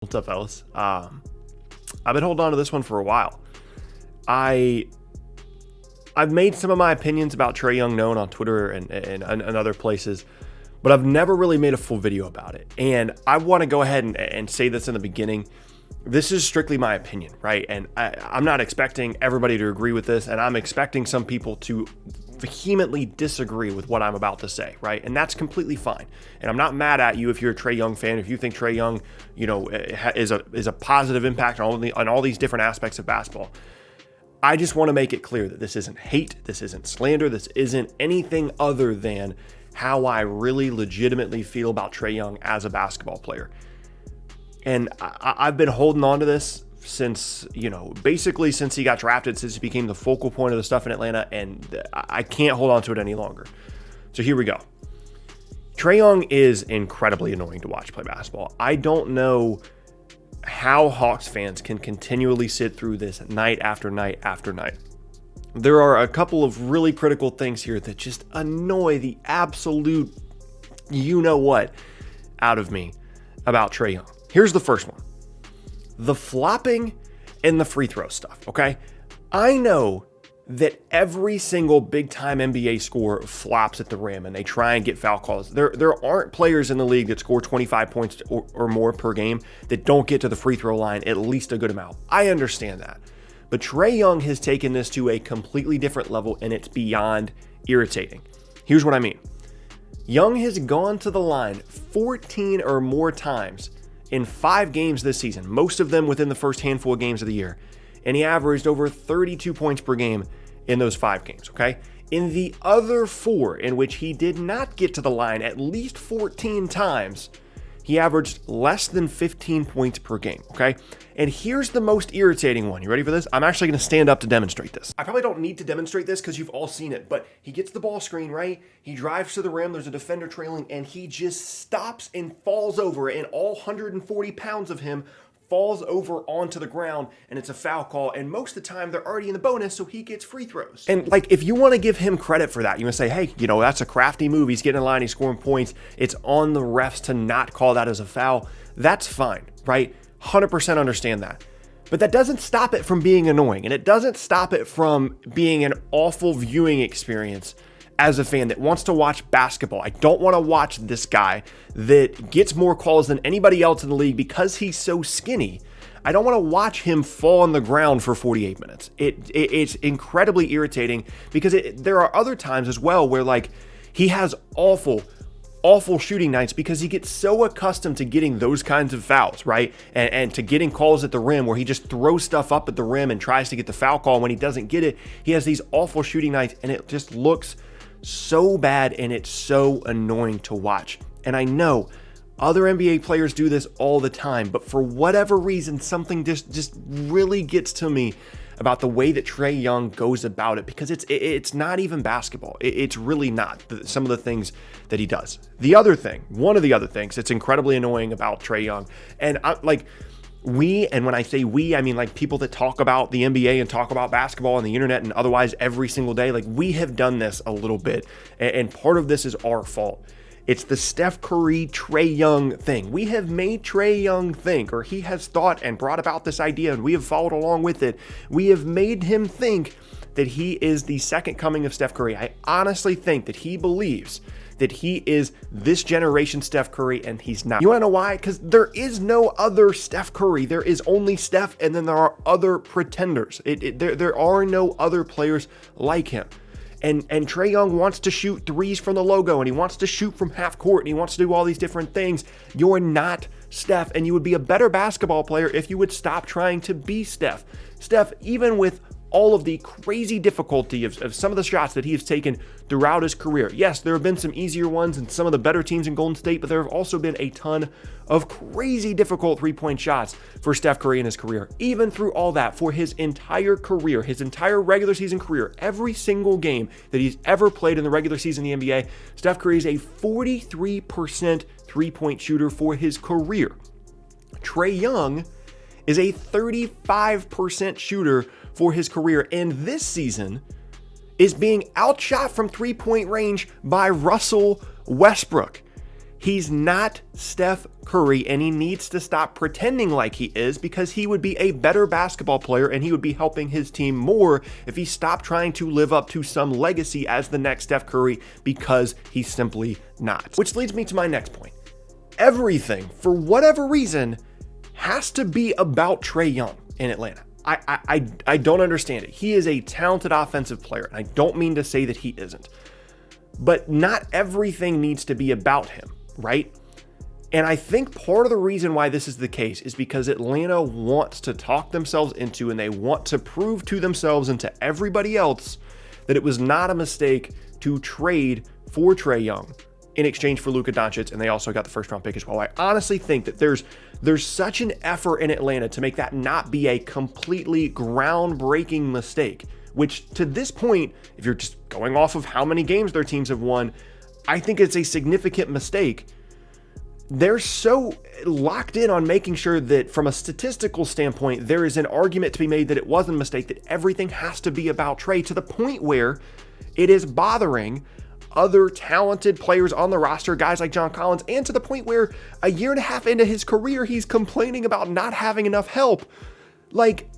What's up, fellas? I've been holding on to this one for a while. I've made some of my opinions about Trae Young known on Twitter and other places, but I've never really made a full video about it. And I want to go ahead and say this in the beginning. This is strictly my opinion, right? And I'm not expecting everybody to agree with this, and I'm expecting some people to vehemently disagree with what I'm about to say, right? And that's completely fine. And I'm not mad at you if you're a Trae Young fan, if you think Trae Young, is a positive impact on all these different aspects of basketball. I just want to make it clear that this isn't hate, this isn't slander, this isn't anything other than how I really legitimately feel about Trae Young as a basketball player. And I've been holding on to this since, basically since he got drafted, since he became the focal point of the stuff in Atlanta, and I can't hold on to it any longer. So here we go. Trae Young is incredibly annoying to watch play basketball. I don't know how Hawks fans can continually sit through this night after night after night. There are a couple of really critical things here that just annoy the absolute you-know-what out of me about Trae Young. Here's the first one. The flopping and the free throw stuff, okay? I know that every single big-time NBA scorer flops at the rim and they try and get foul calls. There aren't players in the league that score 25 points or more per game that don't get to the free throw line at least a good amount. I understand that. But Trae Young has taken this to a completely different level, and it's beyond irritating. Here's what I mean. Young has gone to the line 14 or more times in 5 games this season, most of them within the first handful of games of the year, and he averaged over 32 points per game in those 5 games, okay? In the other 4 in which he did not get to the line at least 14 times, he averaged less than 15 points per game, okay? And here's the most irritating one. You ready for this? I'm actually going to stand up to demonstrate this. I probably don't need to demonstrate this because you've all seen it, but he gets the ball screen, right? He drives to the rim, there's a defender trailing, and he just stops and falls over, and all 140 pounds of him falls over onto the ground, and it's a foul call, and most of the time they're already in the bonus, so he gets free throws. And if you want to give him credit for that, you want to say, hey, that's a crafty move, he's getting in line, he's scoring points, it's on the refs to not call that as a foul. That's fine, right? 100% understand that. But that doesn't stop it from being annoying, and it doesn't stop it from being an awful viewing experience as a fan that wants to watch basketball. I don't want to watch this guy that gets more calls than anybody else in the league because he's so skinny. I don't want to watch him fall on the ground for 48 minutes. It's incredibly irritating because there are other times as well where he has awful shooting nights because he gets so accustomed to getting those kinds of fouls, right? And to getting calls at the rim where he just throws stuff up at the rim and tries to get the foul call. When he doesn't get it, he has these awful shooting nights, and it just looks so bad, and it's so annoying to watch. And I know other NBA players do this all the time, but for whatever reason, something just really gets to me about the way that Trae Young goes about it, because it's not even basketball. It's really not some of the things that he does. One of the other things that's incredibly annoying about Trae Young, and and when I say we, I mean people that talk about the NBA and talk about basketball on the internet and otherwise every single day, we have done this a little bit, and part of this is our fault. It's the Steph Curry, Trae Young thing. We have made Trae Young think, or he has thought and brought about this idea, and we have followed along with it. We have made him think that he is the second coming of Steph Curry. I honestly think that he believes that he is this generation Steph Curry, and he's not. You want to know why? Because there is no other Steph Curry. There is only Steph, and then there are other pretenders. There are no other players like him. And Trae Young wants to shoot threes from the logo, and he wants to shoot from half court, and he wants to do all these different things. You're not Steph, and you would be a better basketball player if you would stop trying to be Steph. Steph, even with all of the crazy difficulty of some of the shots that he has taken throughout his career. Yes, there have been some easier ones and some of the better teams in Golden State, but there have also been a ton of crazy difficult three-point shots for Steph Curry in his career. Even through all that, for his entire career, his entire regular season career, every single game that he's ever played in the regular season in the NBA, Steph Curry is a 43% three-point shooter for his career. Trae Young is a 35% shooter for his career, and this season is being outshot from three-point range by Russell Westbrook. He's not Steph Curry, and he needs to stop pretending like he is, because he would be a better basketball player and he would be helping his team more if he stopped trying to live up to some legacy as the next Steph Curry, because he's simply not. Which leads me to my next point. Everything, for whatever reason, has to be about Trae Young in Atlanta. I don't understand it. He is a talented offensive player, and I don't mean to say that he isn't. But not everything needs to be about him, right? And I think part of the reason why this is the case is because Atlanta wants to talk themselves into, and they want to prove to themselves and to everybody else that it was not a mistake to trade for Trae Young in exchange for Luka Doncic, and they also got the first round pick as well. I honestly think that there's such an effort in Atlanta to make that not be a completely groundbreaking mistake, which to this point, if you're just going off of how many games their teams have won, I think it's a significant mistake. They're so locked in on making sure that from a statistical standpoint, there is an argument to be made that it wasn't a mistake, that everything has to be about Trae, to the point where it is bothering other talented players on the roster, guys like John Collins, and to the point where a year and a half into his career, he's complaining about not having enough help. Like,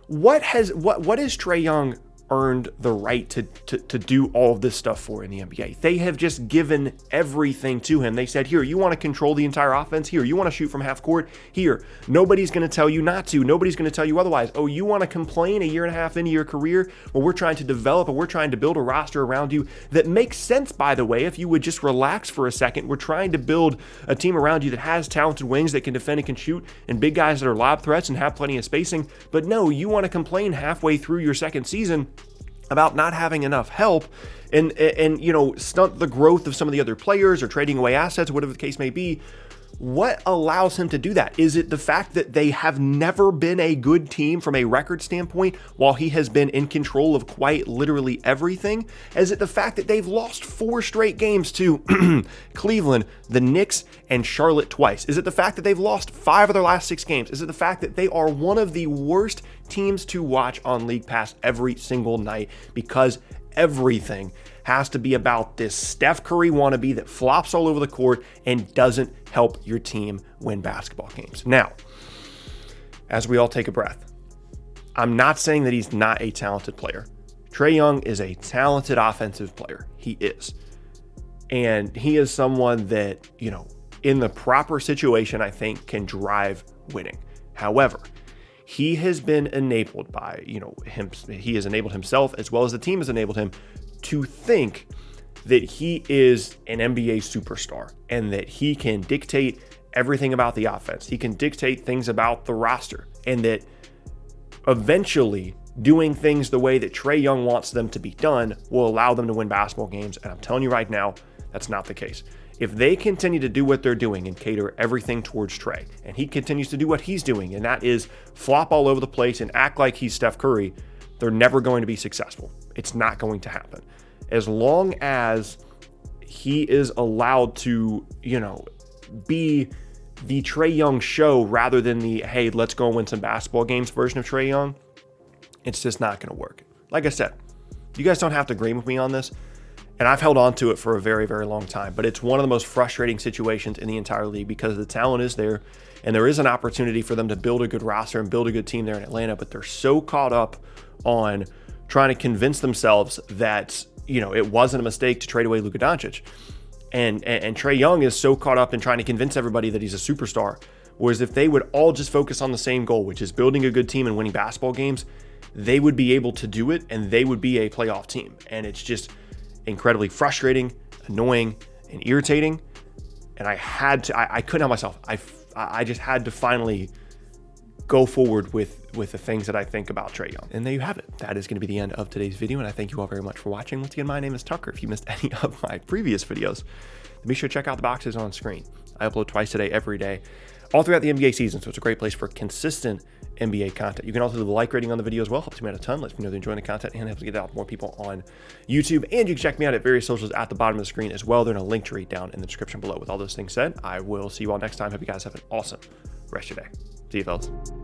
what has Trae Young earned the right to do all of this stuff for in the NBA? They have just given everything to him. They said, here, you want to control the entire offense? Here, you want to shoot from half court? Here, nobody's going to tell you not to. Nobody's going to tell you otherwise. Oh, you want to complain a year and a half into your career? Well, we're trying to develop and we're trying to build a roster around you that makes sense, by the way, if you would just relax for a second. We're trying to build a team around you that has talented wings that can defend and can shoot, and big guys that are lob threats and have plenty of spacing. But no, you want to complain halfway through your second season about not having enough help and stunt the growth of some of the other players or trading away assets, whatever the case may be. What allows him to do that? Is it the fact that they have never been a good team from a record standpoint while he has been in control of quite literally everything? Is it the fact that they've lost 4 straight games to Cleveland, the Knicks, and Charlotte twice? Is it the fact that they've lost 5 of their last 6 games? Is it the fact that they are one of the worst teams to watch on League Pass every single night, because everything has to be about this Steph Curry wannabe that flops all over the court and doesn't help your team win basketball games? Now, as we all take a breath, I'm not saying that he's not a talented player. Trae Young is a talented offensive player. He is. And he is someone that, in the proper situation, I think can drive winning. However, he has been enabled by, him. He has enabled himself, as well as the team has enabled him, to think that he is an NBA superstar and that he can dictate everything about the offense. He can dictate things about the roster, and that eventually doing things the way that Trae Young wants them to be done will allow them to win basketball games. And I'm telling you right now, that's not the case. If they continue to do what they're doing and cater everything towards Trae, and he continues to do what he's doing, and that is flop all over the place and act like he's Steph Curry, they're never going to be successful. It's not going to happen. As long as he is allowed to, be the Trae Young show rather than the, hey, let's go win some basketball games version of Trae Young, it's just not going to work. Like I said, you guys don't have to agree with me on this, and I've held on to it for a very, very long time, but it's one of the most frustrating situations in the entire league, because the talent is there, and there is an opportunity for them to build a good roster and build a good team there in Atlanta, but they're so caught up on trying to convince themselves that, it wasn't a mistake to trade away Luka Doncic. And Trae Young is so caught up in trying to convince everybody that he's a superstar. Whereas if they would all just focus on the same goal, which is building a good team and winning basketball games, they would be able to do it, and they would be a playoff team. And it's just incredibly frustrating, annoying, and irritating. And I couldn't help myself. I just had to finally go forward with the things that I think about Trae Young. And there you have it. That is going to be the end of today's video, and I thank you all very much for watching. Once again, my name is Tucker. If you missed any of my previous videos, be sure to check out the boxes on screen. I upload twice a day, every day, all throughout the NBA season, so it's a great place for consistent NBA content. You can also leave a like rating on the video as well. Helps me out a ton. Lets me know they're enjoying the content and helps get it out to more people on YouTube. And you can check me out at various socials at the bottom of the screen as well. They're in a link tree down in the description below. With all those things said, I will see you all next time. Hope you guys have an awesome rest of your day. See you, fellas.